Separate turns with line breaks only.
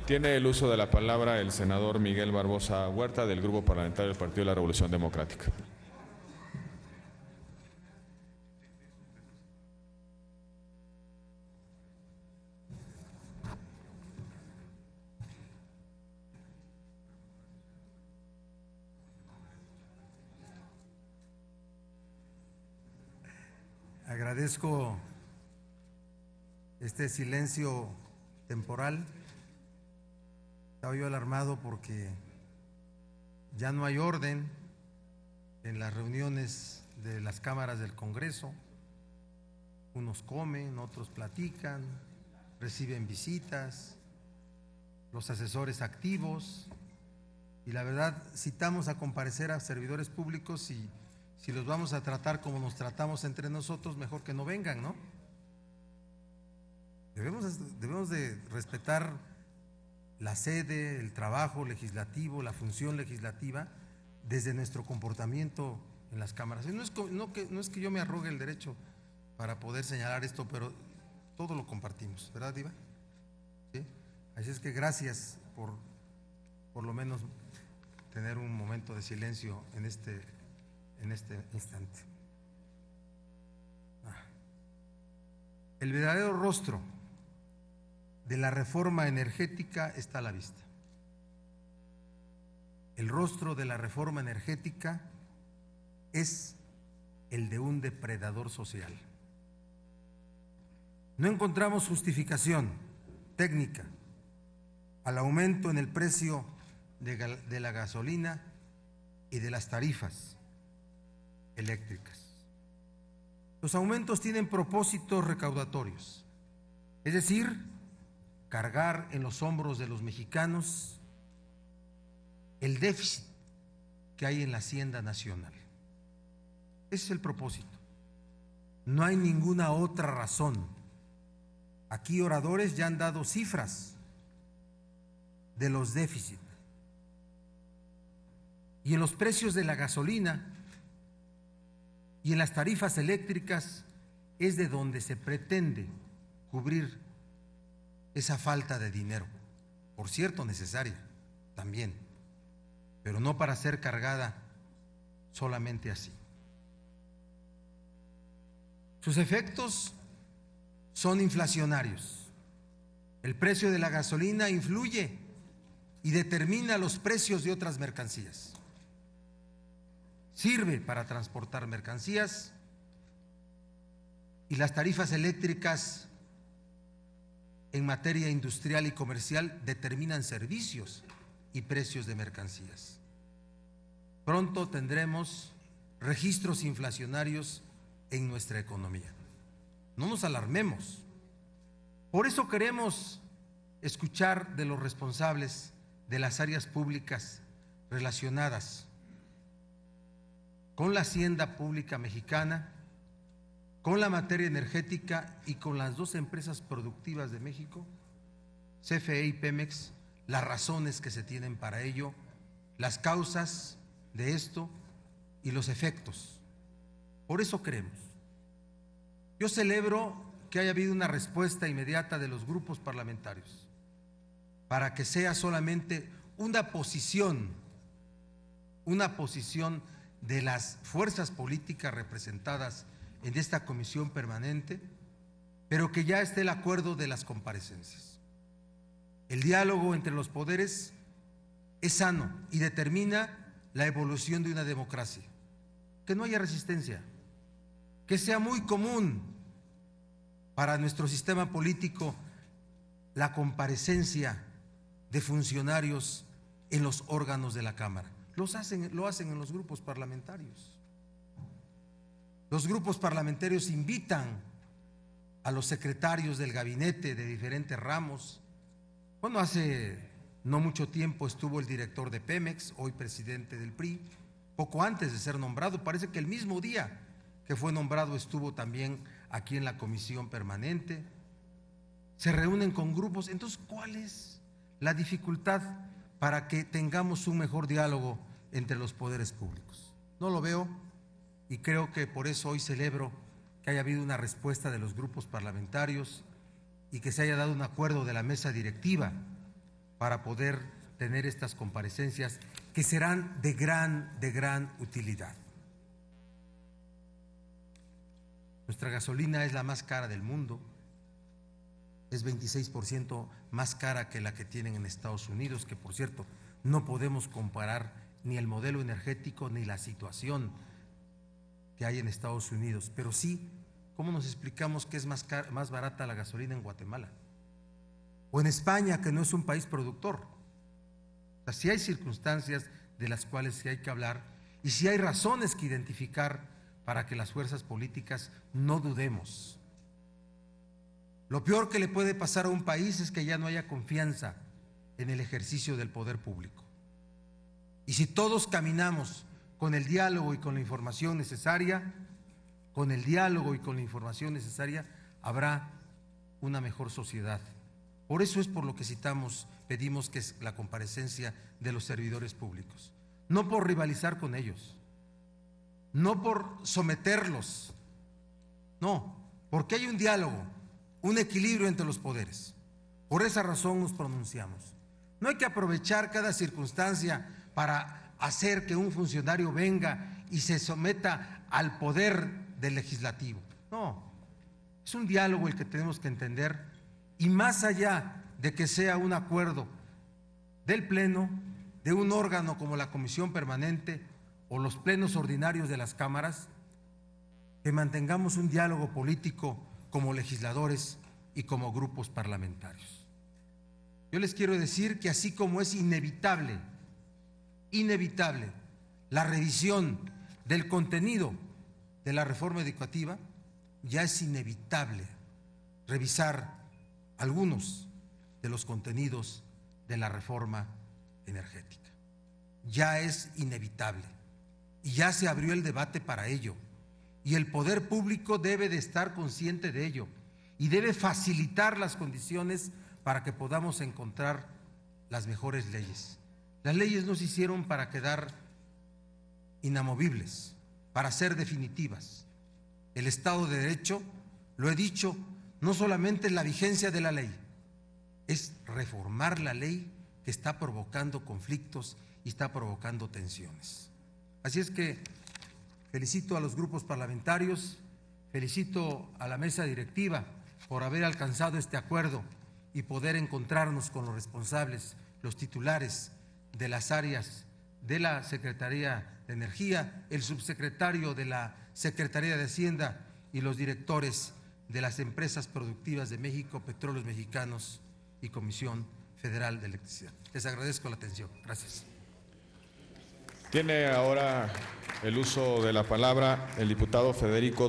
Tiene el uso de la palabra el senador Miguel Barbosa Huerta, del Grupo Parlamentario del Partido de la Revolución Democrática.
Agradezco este silencio temporal. Estaba yo alarmado porque ya no hay orden en las reuniones de las cámaras del Congreso. Unos comen, otros platican, reciben visitas, los asesores activos, y la verdad citamos a comparecer a servidores públicos y si los vamos a tratar como nos tratamos entre nosotros, mejor que no vengan, ¿no? Debemos de respetar la sede, el trabajo legislativo, la función legislativa desde nuestro comportamiento en las cámaras. No es que yo me arrogue el derecho para poder señalar esto, pero todo lo compartimos, ¿verdad, Diva? ¿Sí? Así es que gracias por lo menos tener un momento de silencio en este instante. El verdadero rostro de la reforma energética está a la vista. El rostro de la reforma energética es el de un depredador social. No encontramos justificación técnica al aumento en el precio de la gasolina y de las tarifas eléctricas. Los aumentos tienen propósitos recaudatorios, es decir, cargar en los hombros de los mexicanos el déficit que hay en la Hacienda Nacional. Ese es el propósito. No hay ninguna otra razón. Aquí oradores ya han dado cifras de los déficits. Y en los precios de la gasolina y en las tarifas eléctricas es de donde se pretende cubrir esa falta de dinero, por cierto necesaria también, pero no para ser cargada solamente así. Sus efectos son inflacionarios. El precio de la gasolina influye y determina los precios de otras mercancías. Sirve para transportar mercancías y las tarifas eléctricas en materia industrial y comercial determinan servicios y precios de mercancías. Pronto tendremos registros inflacionarios en nuestra economía. No nos alarmemos. Por eso queremos escuchar de los responsables de las áreas públicas relacionadas con la hacienda pública mexicana, con la materia energética y con las dos empresas productivas de México, CFE y Pemex, las razones que se tienen para ello, las causas de esto y los efectos. Por eso queremos. Yo celebro que haya habido una respuesta inmediata de los grupos parlamentarios para que sea solamente una posición de las fuerzas políticas representadas en esta comisión permanente, pero que ya esté el acuerdo de las comparecencias. El diálogo entre los poderes es sano y determina la evolución de una democracia. Que no haya resistencia, que sea muy común para nuestro sistema político la comparecencia de funcionarios en los órganos de la Cámara. Lo hacen en los grupos parlamentarios. Los grupos parlamentarios invitan a los secretarios del gabinete de diferentes ramos. Bueno, hace no mucho tiempo estuvo el director de Pemex, hoy presidente del PRI, poco antes de ser nombrado, parece que el mismo día que fue nombrado estuvo también aquí en la comisión permanente. Se reúnen con grupos. Entonces, ¿cuál es la dificultad para que tengamos un mejor diálogo entre los poderes públicos? No lo veo y creo que por eso hoy celebro que haya habido una respuesta de los grupos parlamentarios y que se haya dado un acuerdo de la mesa directiva para poder tener estas comparecencias que serán de gran utilidad. Nuestra gasolina es la más cara del mundo, es 26% más cara que la que tienen en Estados Unidos, que por cierto no podemos comparar ni el modelo energético ni la situación que hay en Estados Unidos, pero sí, ¿cómo nos explicamos que es más barata la gasolina en Guatemala? O en España, que no es un país productor. O sea, sí hay circunstancias de las cuales sí hay que hablar y sí hay razones que identificar para que las fuerzas políticas no dudemos. Lo peor que le puede pasar a un país es que ya no haya confianza en el ejercicio del poder público. Y si todos caminamos con el diálogo y con la información necesaria, habrá una mejor sociedad. Por eso es por lo que pedimos que es la comparecencia de los servidores públicos. No por rivalizar con ellos, no por someterlos, no, porque hay un diálogo, un equilibrio entre los poderes. Por esa razón nos pronunciamos. No hay que aprovechar cada circunstancia para hacer que un funcionario venga y se someta al poder del legislativo. No, es un diálogo el que tenemos que entender, y más allá de que sea un acuerdo del Pleno, de un órgano como la Comisión Permanente o los plenos ordinarios de las cámaras, que mantengamos un diálogo político como legisladores y como grupos parlamentarios. Yo les quiero decir que así como es inevitable la revisión del contenido de la reforma educativa, ya es inevitable revisar algunos de los contenidos de la reforma energética. Ya es inevitable y ya se abrió el debate para ello, y el poder público debe de estar consciente de ello y debe facilitar las condiciones para que podamos encontrar las mejores leyes. Las leyes no se hicieron para quedar inamovibles, para ser definitivas. El Estado de Derecho, lo he dicho, no solamente es la vigencia de la ley, es reformar la ley que está provocando conflictos y está provocando tensiones. Así es que felicito a los grupos parlamentarios, felicito a la mesa directiva por haber alcanzado este acuerdo y poder encontrarnos con los responsables, los titulares de las áreas de la Secretaría de Energía, el subsecretario de la Secretaría de Hacienda y los directores de las empresas productivas de México, Petróleos Mexicanos y Comisión Federal de Electricidad. Les agradezco la atención. Gracias.
Tiene ahora el uso de la palabra el diputado Federico